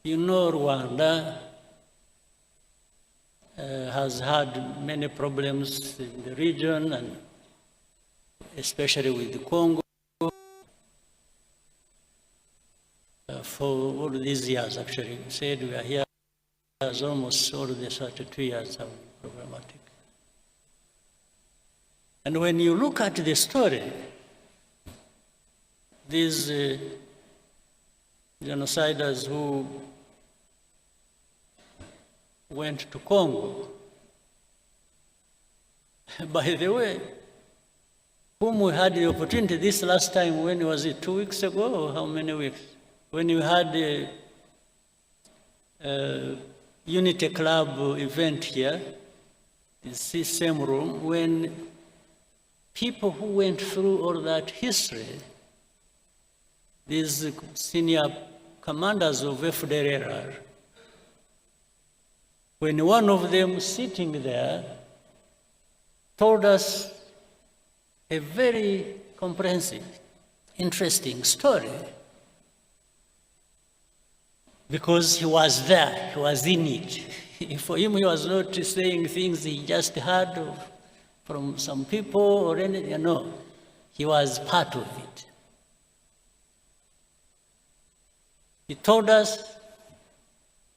You know, Rwanda has had many problems in the region, and especially with the Congo, for all these years. Actually, we said we are here as almost all the 32 years have been problematic. And when you look at the story, these genociders who went to Congo, by the way, whom we had the opportunity this last time, when was it, 2 weeks ago, or how many weeks? When we had a Unity Club event here, this same room, when people who went through all that history, these senior commanders of FDLR, when one of them sitting there told us a very comprehensive, interesting story, because he was there, he was in it. For him, he was not saying things he just heard from some people or anything, no. He was part of it. He told us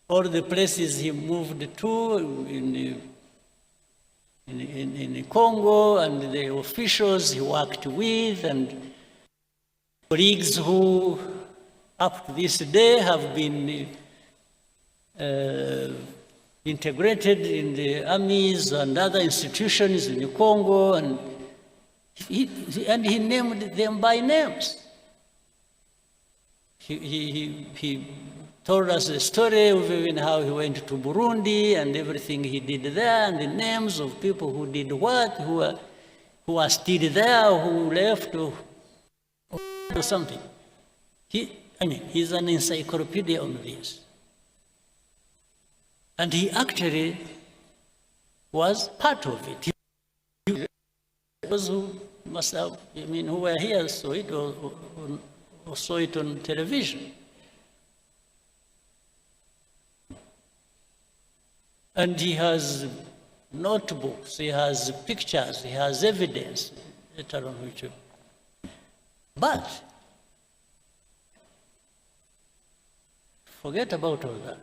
all the places he moved to in Congo, and the officials he worked with, and colleagues who up to this day have been integrated in the armies and other institutions in Congo, and he named them by names. He told us the story of even how he went to Burundi and everything he did there, and the names of people who did what, who are still there, who left, or something. He's an encyclopedia on this. And he actually was part of it. Those who must have, who were here saw it or saw it on television. And he has notebooks, he has pictures, he has evidence, later on which. But forget about all that.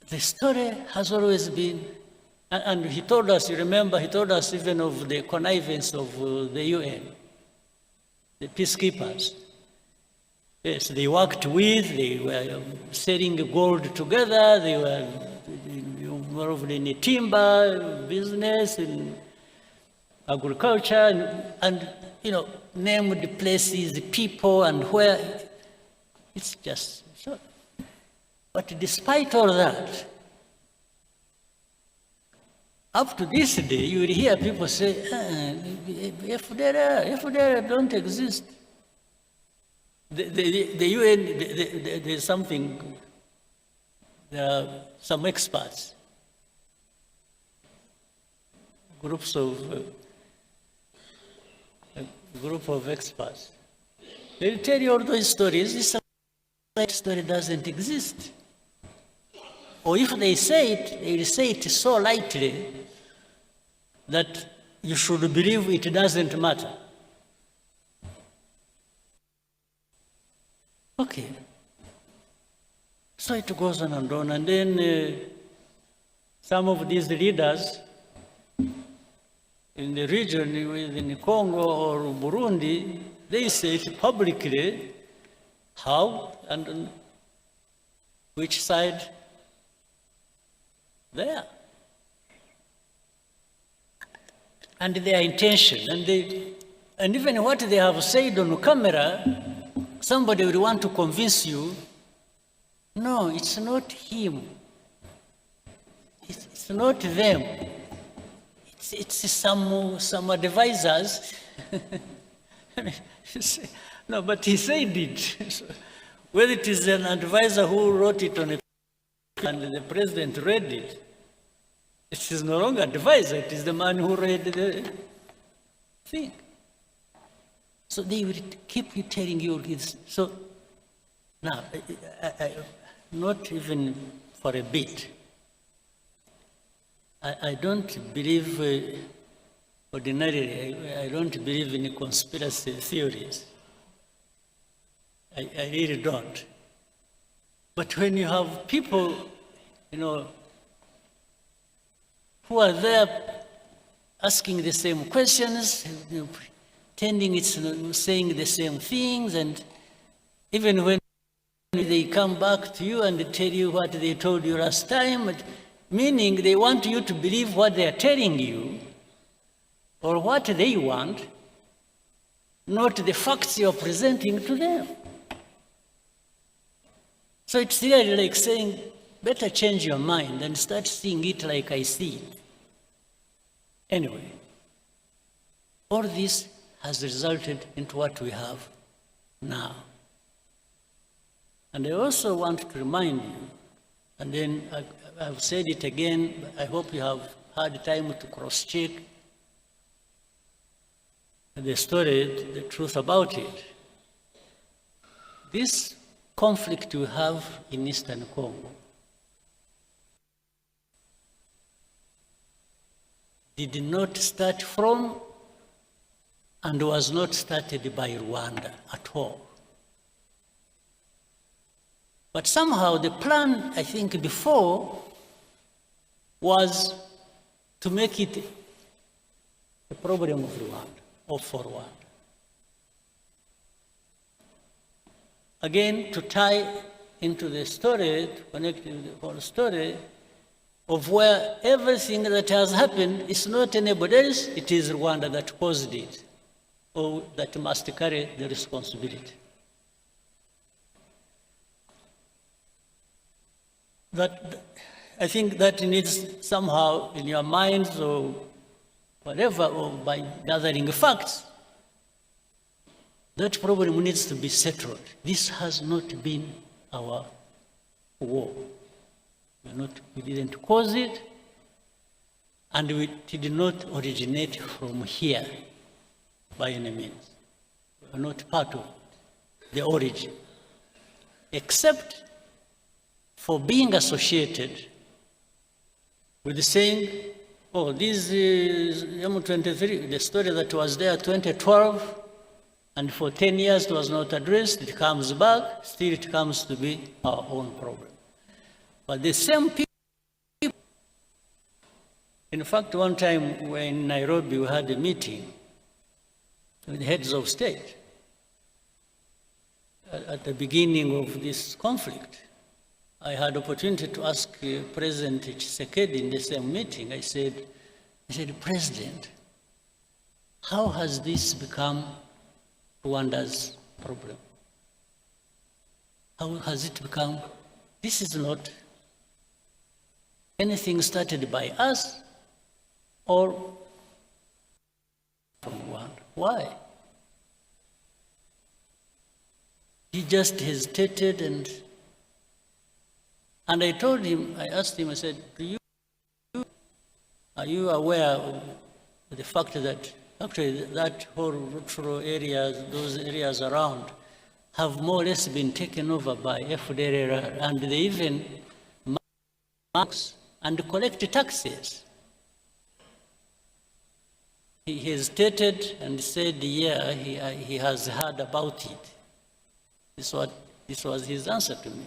The story has always been, and he told us, you remember, he told us even of the connivance of the UN, the peacekeepers. Yes, they worked with, they were selling gold together, they were involved in the timber business, in agriculture, and named places, people, and where. It's just so. But despite all that, up to this day, you will hear people say, FDLR don't exist. The UN, there's something, there are some experts, group of experts. They'll tell you all those stories. This story doesn't exist. Or if they say it, they'll say it so lightly that you should believe it doesn't matter. Okay. So it goes on, and then some of these leaders in the region, in Congo or Burundi, they say it publicly how and on which side they are. And their intention, and even what they have said on camera, somebody will want to convince you, no, it's not him. It's not them. It's some advisors. No, but he said it. Whether it is an advisor who wrote it on a paper and the president read it, it is no longer advisor, it is the man who read the thing. So they will keep telling you this. So Now, not even for a bit. I don't believe, ordinarily, I don't believe in conspiracy theories. I really don't. But when you have people, who are there asking the same questions, pretending it's saying the same things, and even when they come back to you and tell you what they told you last time, meaning they want you to believe what they are telling you or what they want, not the facts you're presenting to them. So it's really like saying, better change your mind and start seeing it like I see it. Anyway, all this has resulted into what we have now. And I also want to remind you, and then I've said it again, but I hope you have had time to cross-check the story, the truth about it. This conflict we have in Eastern Congo did not start from and was not started by Rwanda at all. But somehow the plan, I think, before was to make it a problem of Rwanda or for Rwanda. Again, to tie into the story, to connect with the whole story of where everything that has happened is not anybody else, it is Rwanda that caused it, or that must carry the responsibility. I think that needs somehow in your minds or whatever, or by gathering facts, that problem needs to be settled. This has not been our war. We didn't cause it, and it did not originate from here by any means. We are not part of the origin, except for being associated with saying, oh, this is M23, the story that was there 2012, and for 10 years it was not addressed, it comes back, still it comes to be our own problem. But the same people, in fact, one time we were in Nairobi, we had a meeting with the heads of state at the beginning of this conflict. I had opportunity to ask President Nzaceceka in the same meeting. I said, President, how has this become Rwanda's problem? How has it become? This is not anything started by us or from Rwanda. Why? He just hesitated, and I told him, I asked him, I said, are you aware of the fact that actually that whole rural areas, those areas around, have more or less been taken over by FDLR, and they even marks and collect taxes? He hesitated and said, yeah, he has heard about it. This was his answer to me.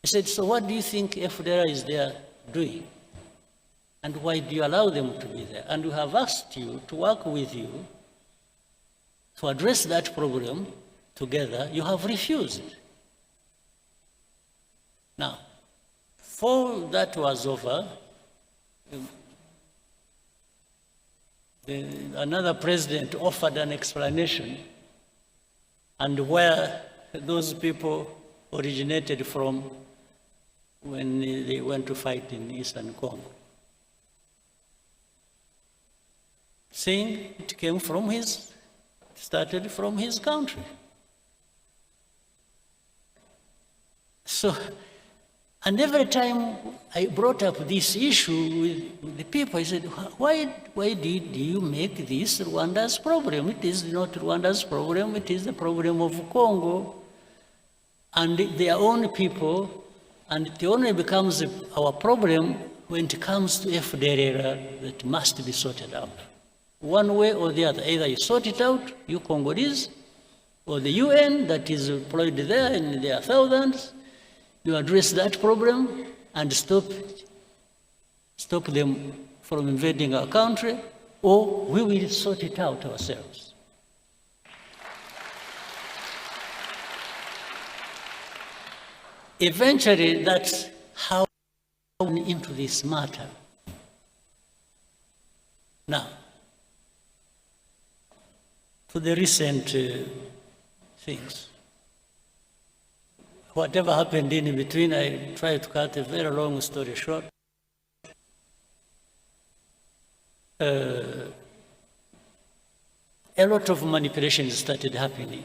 I said, so what do you think FDLR is there doing? And why do you allow them to be there? And we have asked you to work with you to address that problem together. You have refused. Now, before that was over, another president offered an explanation and where those people originated from when they went to fight in Eastern Congo, saying it came from started from his country. So, and every time I brought up this issue with the people, I said, why do you make this Rwanda's problem? It is not Rwanda's problem, it is the problem of Congo. and their own people, and it only becomes our problem when it comes to FDLR that must be sorted out. One way or the other, either you sort it out, you Congolese, or the UN that is employed there in their thousands, you address that problem and stop them from invading our country, or we will sort it out ourselves. Eventually, that's how we went into this matter. Now, to the recent things. Whatever happened in between, I try to cut a very long story short. A lot of manipulations started happening.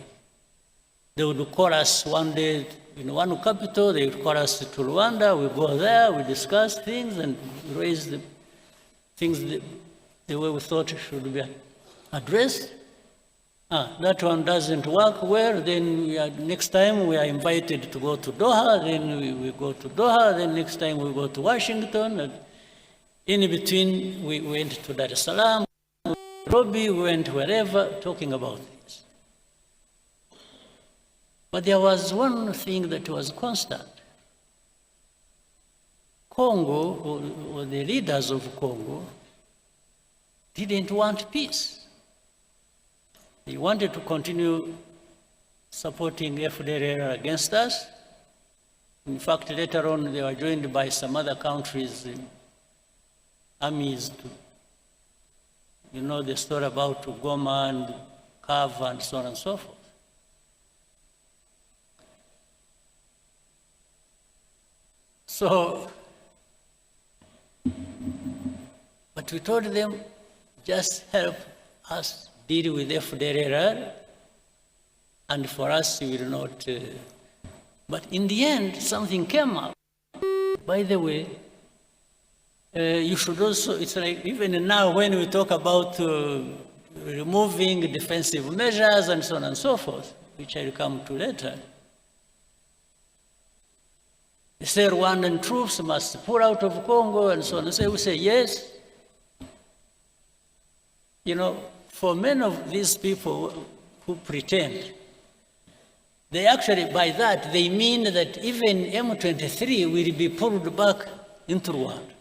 They would call us one day in one capital, they would call us to Rwanda, we go there, we discuss things and raise the things the way we thought should be addressed. That one doesn't work well, then next time we are invited to go to Doha, then we go to Doha, then next time we go to Washington. And in between, we went to Dar es Salaam, Nairobi, we went wherever, talking about this. But there was one thing that was constant. Congo, or the leaders of Congo, didn't want peace. They wanted to continue supporting FDLR against us. In fact, later on, they were joined by some other countries' armies to, you know, the story about Goma and Kava and so on and so forth. So, but we told them, just help us deal with FDLR, and for us, we will not. But in the end, something came up. By the way, you should also, it's like even now when we talk about removing defensive measures and so on and so forth, which I'll come to later, they say Rwandan troops must pull out of Congo and so on. And so we say yes. You know, for many of these people who pretend, they actually, by that, they mean that even M23 will be pulled back into Rwanda.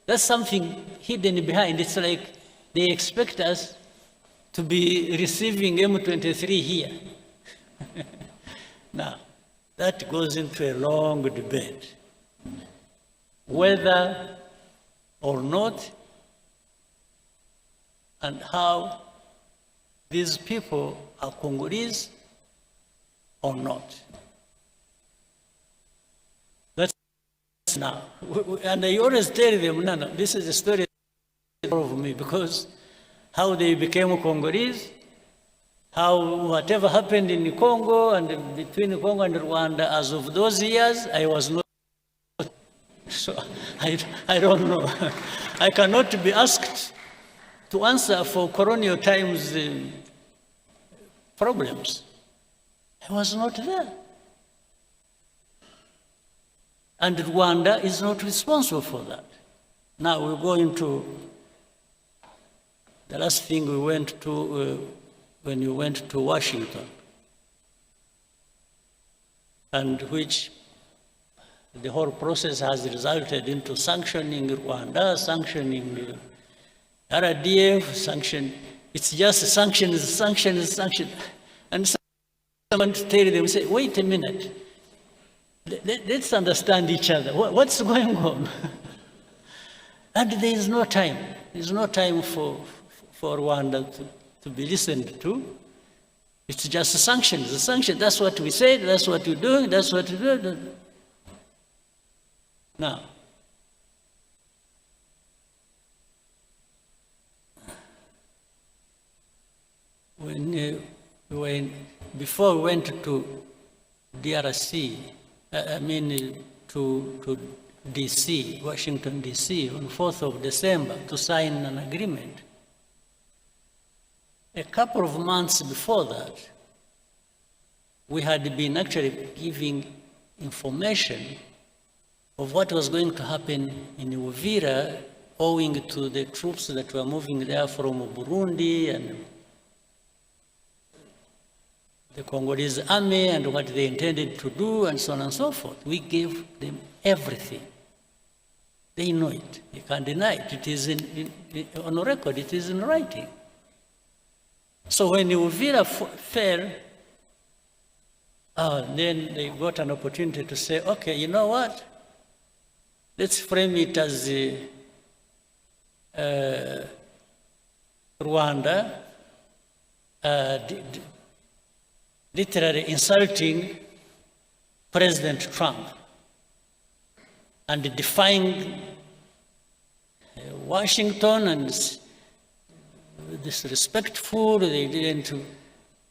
That's something hidden behind. It's like they expect us to be receiving M23 here. Now, that goes into a long debate. Whether or not, and how these people are Congolese or not. That's now. And I always tell them, no, this is a story of me, because how they became Congolese, how whatever happened in Congo and between Congo and Rwanda, as of those years, I was not. So I don't know. I cannot be asked to answer for colonial times problems. I was not there. And Rwanda is not responsible for that. Now we go into the last thing we went to when you went to Washington, and which the whole process has resulted into sanctioning Rwanda, sanctioning RDF, sanction. It's just sanctions, sanctions, sanctions. And someone tell them, say, wait a minute, let's understand each other. What's going on? And there is no time. There's no time for Rwanda to be listened to. It's just sanctions. The sanctions, that's what we said, that's what we're doing, that's what we do. Now, before we went to DRC, to DC, Washington, DC, on 4th of December to sign an agreement. A couple of months before that, we had been actually giving information of what was going to happen in Uvira, owing to the troops that were moving there from Burundi and the Congolese army and what they intended to do and so on and so forth. We gave them everything. They know it. You can't deny it. It is on record. It is in writing. So when Uvira fell, then they got an opportunity to say, okay, you know what? Let's frame it as Rwanda literally insulting President Trump and defying Washington and disrespectful. They didn't.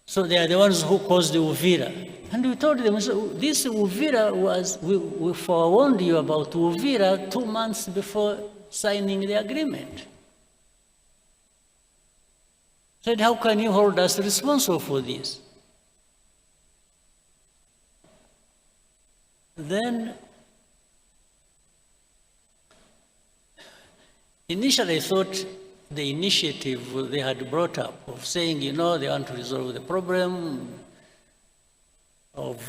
So they are the ones who caused the Uvira. And we told them, so this Uvira was, we forewarned you about Uvira 2 months before signing the agreement. Said, how can you hold us responsible for this? Then, initially I thought the initiative they had brought up of saying, you know, they want to resolve the problem of,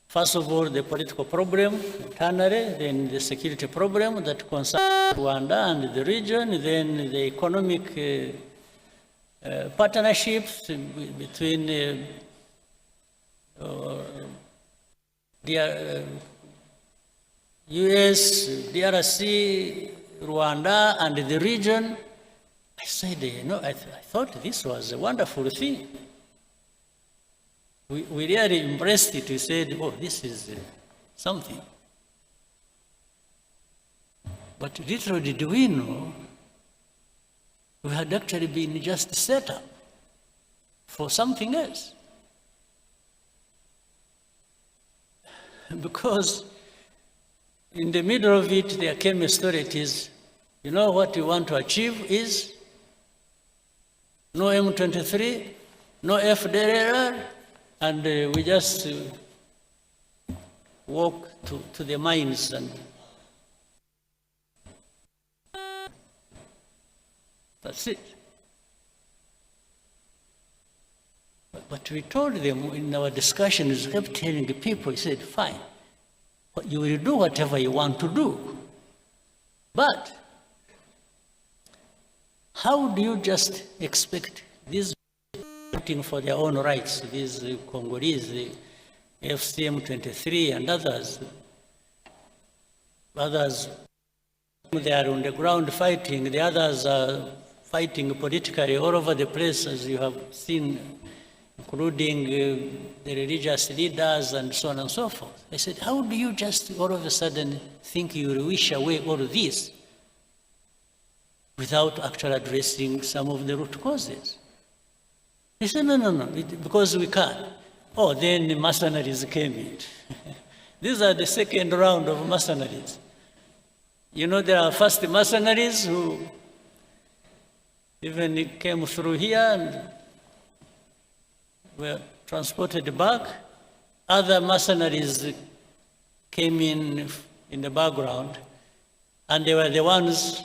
first of all, the political problem internally, then the security problem that concerns Rwanda and the region, then the economic partnerships between the US, DRC, Rwanda, and the region. I said, you know, I thought this was a wonderful thing. We really embraced it. We said, oh, this is something. But little did we know, we had actually been just set up for something else. Because in the middle of it, there came a story. It is, you know, what we want to achieve is no M23, no FDLR, and we just walk to the mines and that's it. But we told them in our discussions, we kept telling the people, we said, fine, you will do whatever you want to do. But how do you just expect these fighting for their own rights, these Congolese, the FCM-23 and others, they are on the ground fighting, the others are fighting politically all over the place, as you have seen, including the religious leaders and so on and so forth. I said, how do you just all of a sudden think you will wish away all of this without actually addressing some of the root causes? He said, no, because we can't. Oh, then the mercenaries came in. These are the second round of mercenaries. You know, there are first mercenaries who even came through here and were transported back. Other mercenaries came in the background, and they were the ones,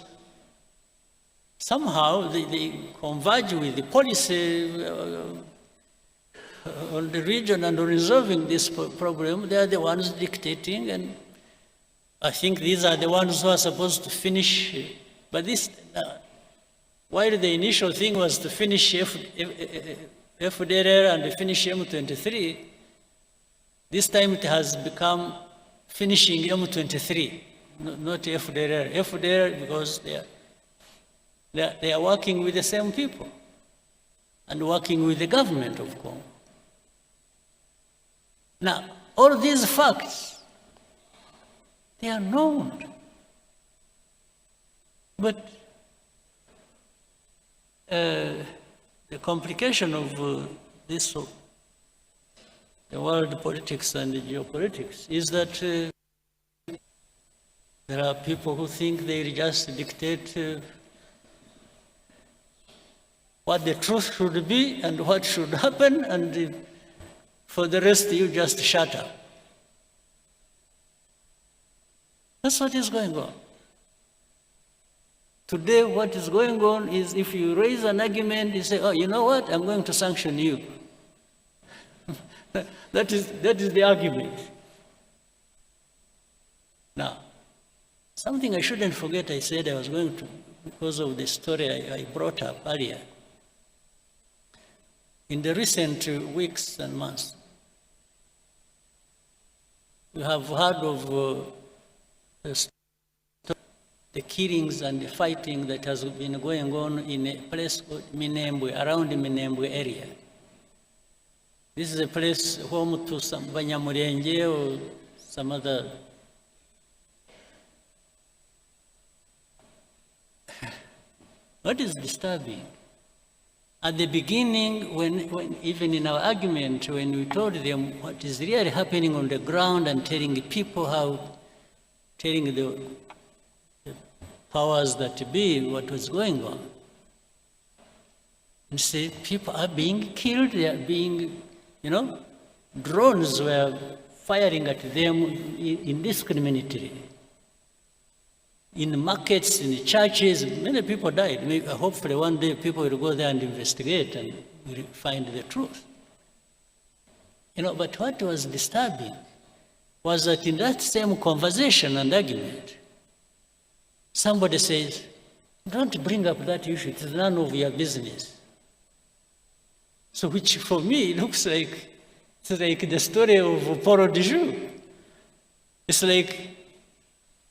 somehow they converge with the policy on the region and on resolving this problem. They are the ones dictating, and I think these are the ones who are supposed to finish. But this, while the initial thing was to finish FDLR and finish M23, this time it has become finishing M23, not FDLR. FDLR because they are working with the same people and working with the government of Congo. Now, all these facts, they are known. But the complication of this, the world politics and the geopolitics, is that there are people who think they just dictate what the truth should be and what should happen, and For the rest, you just shut up. That's what is going on. Today, what is going on is if you raise an argument, you say, oh, you know what, I'm going to sanction you. that is the argument. Now, something I shouldn't forget, I said I was going to, because of the story I brought up earlier. In the recent weeks and months, we have heard of the killings and the fighting that has been going on in a place called Minembwe, around the Minembwe area. This is a place home to some Banyamulenge or some other. What is disturbing? At the beginning, when even in our argument, when we told them what is really happening on the ground and telling people how, telling the powers that be what was going on, and say people are being killed, they are being, drones were firing at them indiscriminately. In markets, in the churches, many people died. Maybe, hopefully one day people will go there and investigate and will find the truth. But what was disturbing was that in that same conversation and argument, somebody says, don't bring up that issue, it is none of your business. So which for me looks like, it's like the story of Paul de Joux. It's like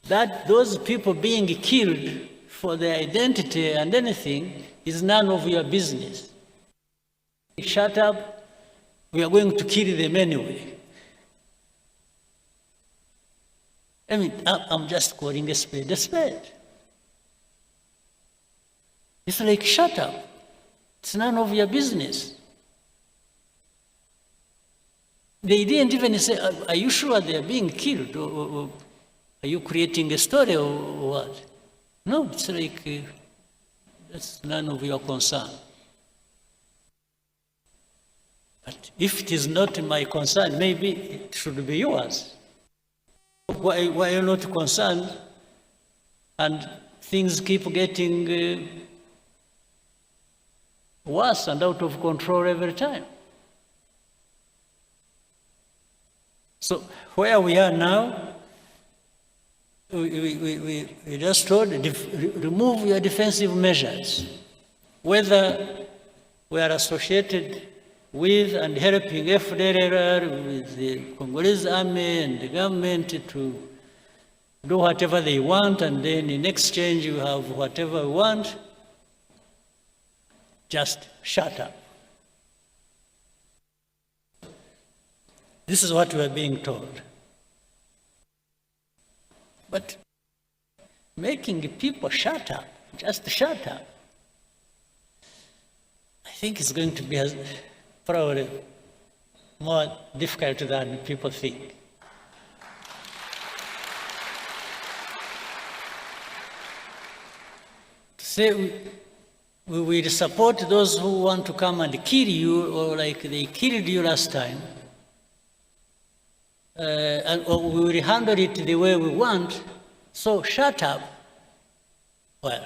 that those people being killed for their identity and anything is none of your business. Shut up, we are going to kill them anyway. I mean, I'm just calling a spade a spade. It's like, shut up, it's none of your business. They didn't even say, are you sure they are being killed? Or are you creating a story or what? No, it's like, that's none of your concern. But if it is not my concern, maybe it should be yours. Why are you not concerned? And things keep getting worse and out of control every time. So where we are now, we just told, remove your defensive measures. Whether we are associated with and helping FDLR, with the Congolese army and the government to do whatever they want, and then in exchange you have whatever we want, just shut up. This is what we are being told. But making people shut up, just shut up, I think it's going to be probably more difficult than people think. To say we will support those who want to come and kill you, or like they killed you last time, or we will handle it the way we want, so shut up. Well,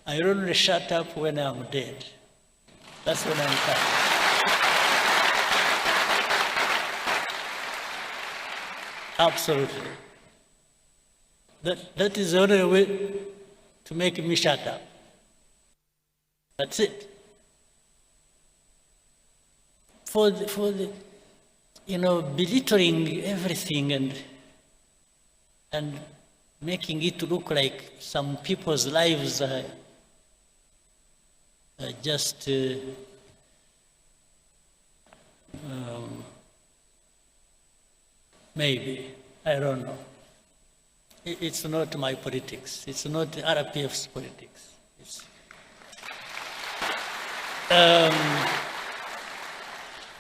I only shut up when I'm dead. That's when I'm tired. Absolutely. That is the only way to make me shut up. That's it. For the belittling everything and making it look like some people's lives are just maybe, I don't know. It's not my politics. It's not RPF's politics.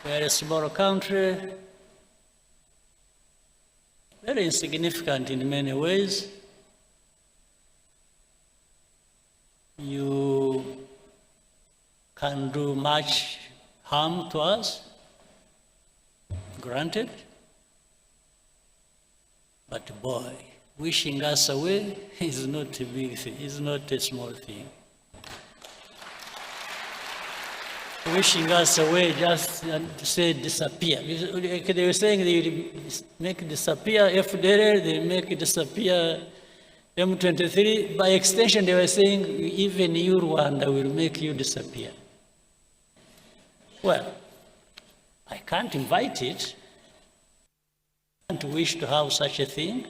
We're a small country, very insignificant in many ways. You can do much harm to us, granted. But boy, wishing us away is not a big thing, is not a small thing. Wishing us away just to say disappear. They were saying they will make it disappear FDLR, they make it disappear M23. By extension, they were saying even you, Rwanda, will make you disappear. Well, I can't invite it. I don't wish to have such a thing.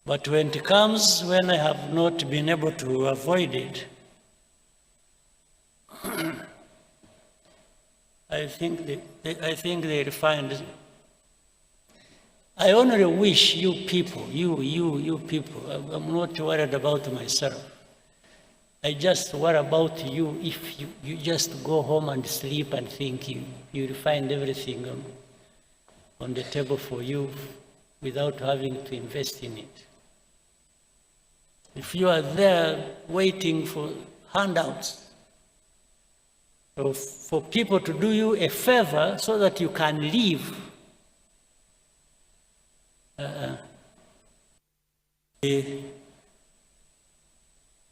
But when it comes, when I have not been able to avoid it, I think they'll find. I only wish you people, you people, I'm not worried about myself. I just worry about you if you just go home and sleep and think you'll find everything on the table for you without having to invest in it. If you are there waiting for handouts, for people to do you a favor so that you can live,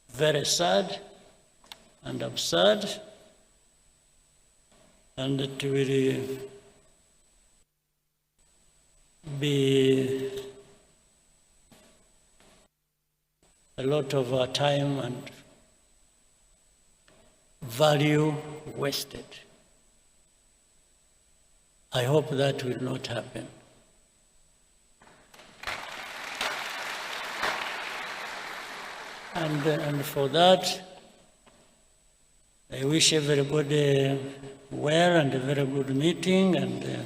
very sad and absurd, and it will be a lot of our time and value wasted. I hope that will not happen. And for that, I wish everybody well and a very good meeting, and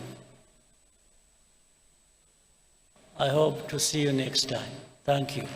I hope to see you next time. Thank you.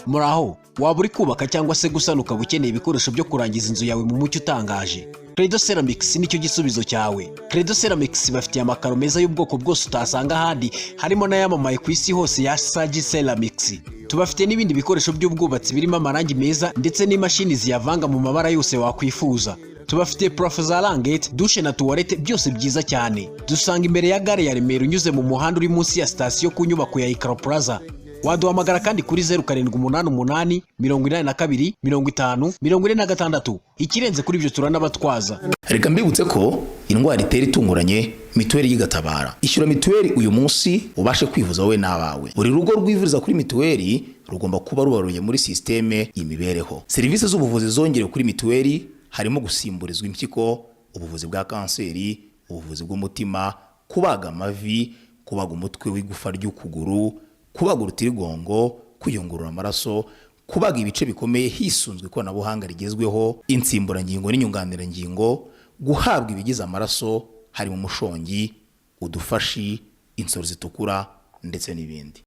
Muraho, waba uri kubaka cyangwa se gusana ukaba ukeneye ibikoresho byo kurangiza inzu yawe mu mucyo utangaje. Credo Ceramics nicyo gisubizo cyawe. Credo Ceramics bafitiye amakaro meza y'ubwoko bwose utasanga ahandi, harimo n'ayamamaye ku isi hose ya Sagi Ceramics. Tubafite n'ibindi bikoresho by'ubwubatsi birimo amarangi meza ndetse n'imashini ziyavanga mu mabara yose wakwifuza. Tubafite parafo za rangete, douche na toilette byose byiza cyane. Dusanga imbere ya gare ya Remera unyuze mu muhanda uri munsi ya station ku nyubako ya Ikaro Plaza. Waduhamagara kandi kuri 0788 82 50 46. Ikirenze kuri ibyo turanabatwaza. Reka mbibutse ko indwara itera itunguranye mituweli yigatabara. Ishyura mituweli uyu munsi ubashe kwivuza wowe n'abawe. Buri rugo rwivuriza kuri mituweli rugomba kuba rubaruye muri systeme y'imibereho. Serivisi z'ubuvuzi zongerewe kuri mituweli harimo gusimburizwa impyiko, ubuvuzi bwa kanseri, ubuvuzi bw'umutima, kubaga amavi, kubaga umutwe w'igufa ry'ukuguru, kubaga urutirigongo, kuyungurura amaraso, kubaga ibice bikomeye hisunzwe ikoranabuhanga rigezweho, insimburangingo n'inyunganirangingo, guhabwa ibigize amaraso harimo umushongi, udufashi, insoro zitukura ndetse n'ibindi.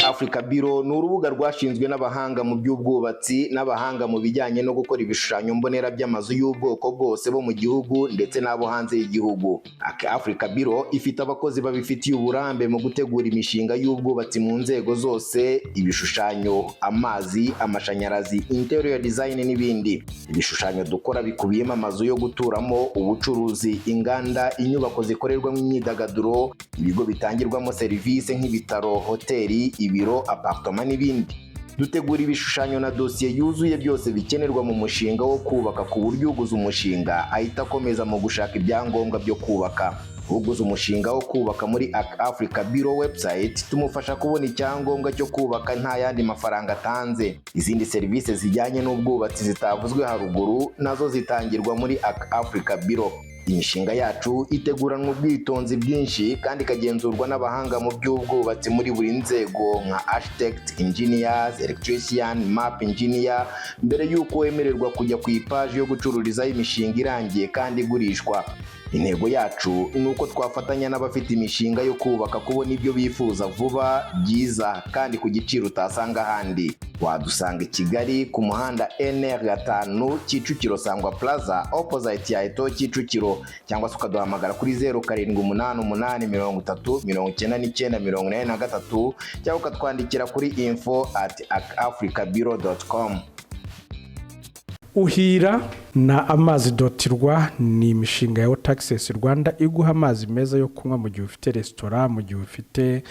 Africa Bureau ni urubuga rwashinzwe n'abahanga mu by'ubwubatsi n'abahanga mu bijyanye no gukora ibishushanyo mbonera by'amazu y'ubwoko bwose bo mu gihugu ndetse n'abo hanze y'igihugu. Africa Bureau ifite abakozi babifitiye uburambe mu gutegura imishinga y'ubwubatsi mu nzego zose, ibishushanyo, amazi, amashanyarazi, interior design n'ibindi. Ibishushanyo dukora bikubiyemo amazu yo guturamo, ubucuruzi, inganda, inyubako zikorerwamo imyidagaduro, ibigo bitangirwamo serivisi nk'ibitaro, hoteli, ibiro, apartment n'ibindi. Dutegura ibishushanyo na dosiye yuzuye byose bikenerwa mu mushinga wo kubaka ku buryo uguze umushinga ahita akomeza mu gushaka ibyangombwa byo kubaka. Uguze umushinga wo kubaka muri Africa Bureau website tumufasha kubona icyangombwa cyo kubaka nta yandi mafaranga atanze. Izindi serivisi zijyanye n'ubwubatsi zitavuzwe haruguru nazo zitangirwa muri Africa Bureau. Imishinga yacu iteguranwa ubwitonzi bwinshi kandi ikagenzurwa n'abahanga mu by'ubwubatsi muri buri nzego nka architect, engineers, electrician, map engineer mbere y'uko wemererwa kujya ku ipaji yo gucururizaho imishinga irangiye kandi igurishwa. Intego yacu ni uko twafatanya n'abafite imishinga yo kubaka kubona ibyo bifuza vuba, byiza kandi ku giciro utasanga ahandi. Wadusanga i Kigali ku muhanda NR5 Kicukiro Sangwa Plaza opposite ya Eto Kicukiro, cyangwa se ukaduhamagara kuri 0788 cyangwa ukatwandikira kuri info@africabureau.com. Uhira na amazi.rwa ni imishinga ya Taxes Rwanda iguha amazi meza yo kunywa mu gihe ufite restaurant, mu gihe ufite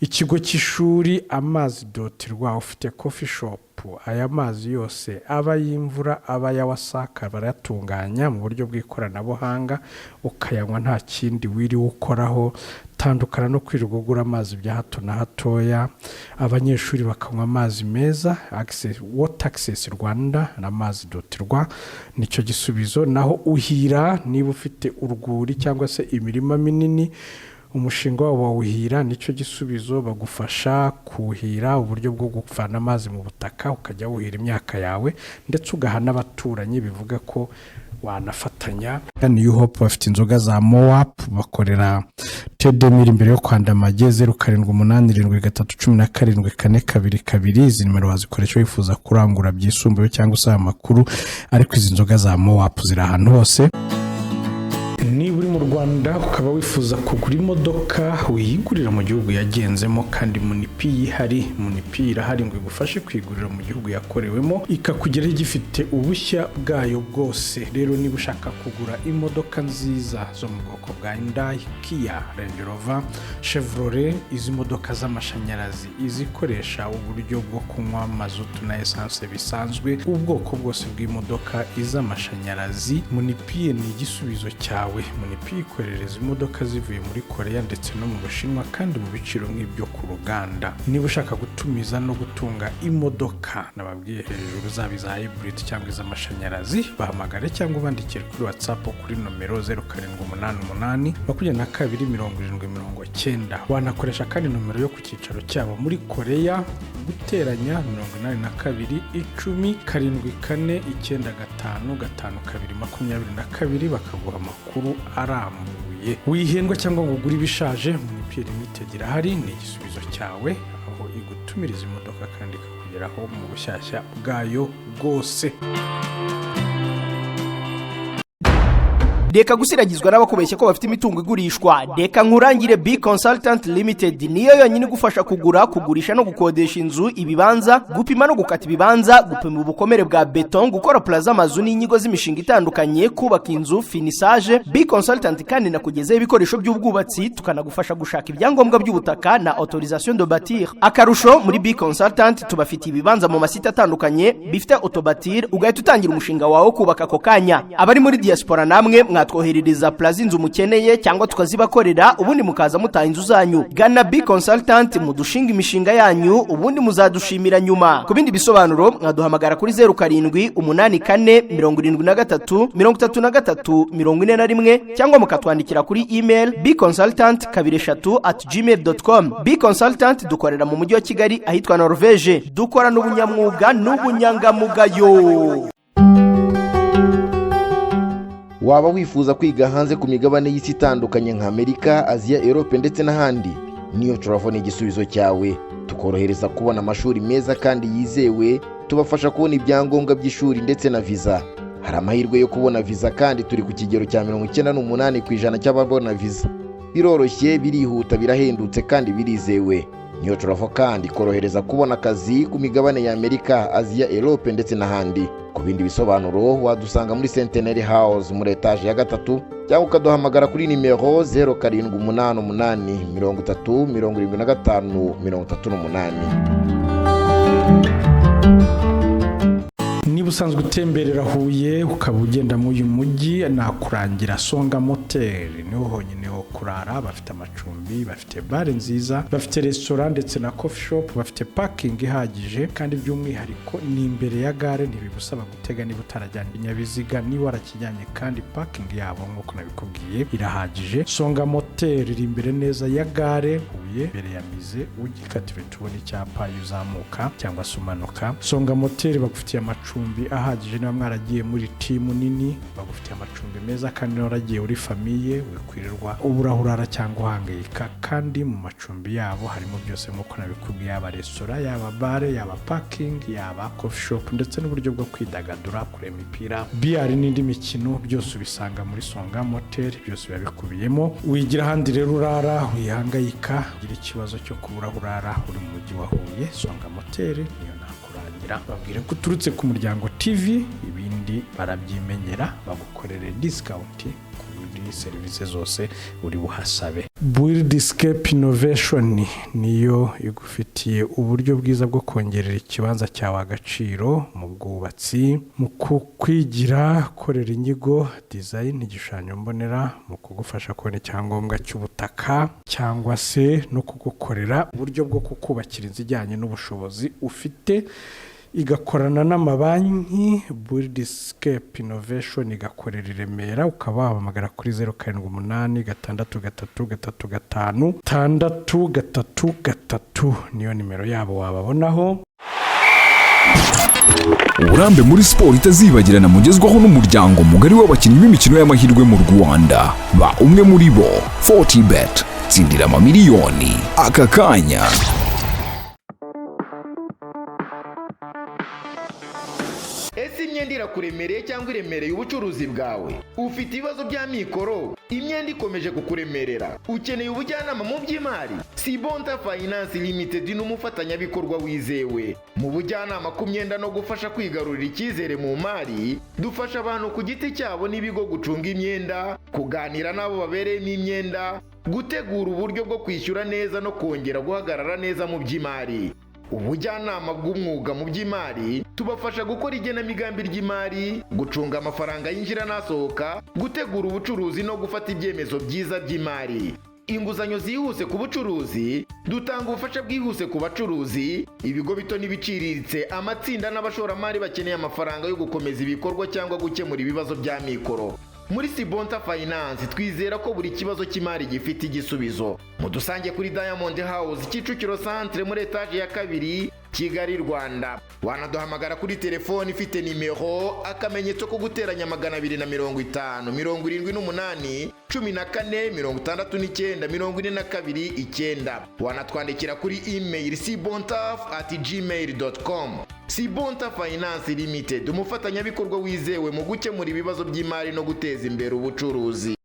ikigo cy'ishuri. Amazi.rwa ufite coffee shop, aya mazi yose aba y'imvura aba ya wasaka barayatunganya mu buryo bw'ikoranabuhanga ukayanywa nta kindi wiri ukoraho. Tandukana no kwirirwa ugura amazi bya hato na hatoya. Abanyeshuri bakanywa amazi meza. Taxes Rwanda na amazi.rwa nicyo gisubizo. Naho Uhira niba ufite urwuri cyangwa se imirima minini, umushinga wabo wa Uhira nicyo gisubizo. Bagufasha kuhira, uburyo bwo gufana amazi mu butaka ukajya wuhira imyaka yawe ndetse ugaha n'abaturanyi. Bivuga ko wanafatanya. New Hope bafite inzoga za Moap, bakorera Tedemir imbere yo kwandamage 0787137442. Izi nimero wazikoresha wifuza kurangura byisumbuye cyangwa usaba amakuru, ariko izi nzoga za Moap ziri ahantu hose. Niba uri mu Rwanda ukaba wifuza kugura imodoka uyigurira mu gihugu yagenzemo kandi munipi ihari, munipi irahari ngo igufashe kwigurira mu gihugu yakorewemo ikakugeraho igifite ubushya bwayo bwose. Rero niba ushaka kugura imodoka nziza zo mu bwoko bwa Hyundai, Kia, Range Rover, Chevrolet, izi modoka z'amashanyarazi izikoresha uburyo bwo kunywa mazutu na essence bisanzwe, ubwoko bwose bw'imodoka iz'amashanyarazi, munipi ni igisubizo cyawe. Munipi ikorereza imodoka zivuye muri Korea ndetse no mu Bushinwa kandi mu biciro nk'ibyo ku ruganda. Niba ushaka gutumiza no gutunga imodoka nababwiye hejuru, zaba iza hybrid cyangwa iz'amashanyarazi, bahamagare cyangwa bandikire kuri WhatsApp kuri nomero 0788227090. Wanakoresha kandi nomero yo ku cyicaro cyabo muri Korea, guteranya 82 bakaguha amakuru arambuye. Wihendwa cyangwa ngo ugure ibishaje, Munipi Limited irahari, ni igisubizo cyawe, aho igutumiriza imodoka kandi ikakugeraho mu bushyashya bwayo bwose. Deka gusiragizwa n'abakubeshya ko bafite imitungo igurishwa. Deka nkurangire B Consultant Limited niyo yonyine gufasha kugura, kugurisha no gukodesha inzu, ibibanza, gupima no gukata ibibanza, gupima ubukomere bwa beton, gukora plaza amazu n'inyigo z'imishinga itandukanye, kubaka inzu, finissage. B Consultant kandi nakugezeho ibikoresho by'ubwubatsi, tukanagufasha gushaka ibyangombwa by'ubutaka na autorisation de bâtir. Akarusho muri B Consultant tubafitiye ibibanza mu masite atandukanye bifite autobatir, ugahita utangira umushinga wawe kubaka ako kanya. Abari muri diaspora namwe mwatwoherereza plaza inzu mukeneye cyangwa tukazibakorera, ubundi mukaza mutaha inzu zanyu. Gana B Consultant mudushinga imishinga yanyu, ubundi muzadushimira nyuma. Ku bindi bisobanuro mwaduhamagara kuri 0784733341 cyangwa mukatwandikira kuri email bconsultant23@gmail.com. B Consultant dukorera mu mujyi wa Kigali ahitwa Norvege. Dukora n'ubunyamwuga n'ubunyangamugayo. Waba wifuza kwiga hanze ku migabane y'isi itandukanye nka Amerika, Aziya, Europe ndetse n'ahandi? Niyo Travel ni igisubizo cyawe. Tukorohereza kubona amashuri meza kandi yizewe, tubafasha kubona ibyangombwa by'ishuri ndetse na visa. Hari amahirwe yo kubona visa kandi turi ku kigero cya 98% cy'ababona visa. Biroroshye, birihuta, birahendutse kandi birizewe. Niyo Travel kandi korohereza kubona akazi ku migabane ya Amerika, Aziya, Europe ndetse n'ahandi. Ku bindi bisobanuro wadusanga muri Centenary House muri etage ya 3 cyangwa ukaduhamagara kuri nimero 0788307538. Niba usanzwe utemberera Huye ukaba ugenda mu uyu mujyi, nakurangira Songa Motel. Niho honyine ho kurara, bafite amacumbi, bafite bare nziza, bafite restaurant ndetse na coffee shop, bafite parking ihagije kandi by'umwihariko ni imbere ya gare, ntibigusaba gutega niba utarajyana ibinyabiziga. Niba warakijyanye kandi parking yabo nk'uko nabikubwiye irahagije. Songa Motel iri imbere neza ya gare Huye, imbere ya mize, ugikatire tubona icyapa yuzamuka cyangwa se umanuka. Songa Motel bagufitiye amacumbi ahagije. Niba mwaragiye muri timu nini bagufitiye amacumbi meza, kandi waragiye uri famiye wikwirirwa uburahurara cyangwa uhangayika, kandi mu macumbi yabo harimo byose nk'uko nabikubwiye, yaba restaurant, yaba bare, yaba parking, yaba coffee shop ndetse n'uburyo bwo kwidagadura, kureba imipira, BR n'indi mikino, byose ubisanga muri Songa Motel, byose biba bikubiyemo. Wigira ahandi rero urara wihangayika, ugira ikibazo cyo kuburahurara uri mu mujyi wa Huye, Songa Motel niyo nakurangira. kurangira babwire ko uturutse ku Muryango TV, ibindi barabyimenyera bagukorere discount kuri serivisi zose uri buhasabe. Buildescape Innovation niyo igufitiye uburyo bwiza bwo kongerera ikibanza cyawe agaciro mu bwubatsi, mu kukwigira korera inyigo, design, igishushanyo mbonera, mu kugufasha kubona icyangombwa cy'ubutaka cyangwa se no kugukorera uburyo bwo kukubakira inzu ijyanye n'ubushobozi ufite, igakorana n'amabanki. Buildescape Innovation igakorera i Remera, ukaba wahamagara kuri 0786635633 niyo nimero yabo wababonaho. Uburambe muri siporo itazibagirana mugezwaho n'umuryango mugari w'abakinnyi b'imikino y'amahirwe mu Rwanda, ba umwe muri bo 40bet, tsindira amamiliyoni aka kanya. Ese imyenda irakuremereye cyangwa iremereye ubucuruzi bwawe? Ufite ibibazo bya mikoro, imyenda ikomeje kukuremerera, ukeneye ubujyanama mu by'imari? Sibonta Finance Limited ni umufatanyabikorwa wizewe mu bujyanama ku myenda no gufasha kwigarurira icyizere mu mari. Dufasha abantu ku giti cyabo n'ibigo gucunga imyenda, kuganira n'abo babereyemo imyenda, gutegura uburyo bwo kwishyura neza no kongera guhagarara neza mu by'imari. Ubujyanama bw'umwuga mu by'imari tubafasha gukora igenamigambi ry'imari, gucunga amafaranga yinjira n'asohoka, gutegura ubucuruzi no gufata ibyemezo byiza by'imari. Inguzanyo zihuse ku bucuruzi, dutanga ubufasha bwihuse ku bacuruzi, ibigo bito n'ibiciriritse, amatsinda n'abashoramari bakeneye amafaranga yo gukomeza ibikorwa cyangwa gukemura ibibazo bya mikoro. Muri Sibonta Finance twizera ko buri kibazo cy'imari gifite igisubizo. Mudusange kuri Diamond House Kicukiro Centre muri etage ya 2 Kigali, Rwanda. Wanaduhamagara kuri telefone ifite nimero akamenyetso ko guteranya 250 78 14 69 Wanatwandikira kuri email sibontaf@gmail.com. Sibonta Finance Limited, umufatanyabikorwa wizewe mu gukemura ibibazo by'imari no guteza imbere ubucuruzi.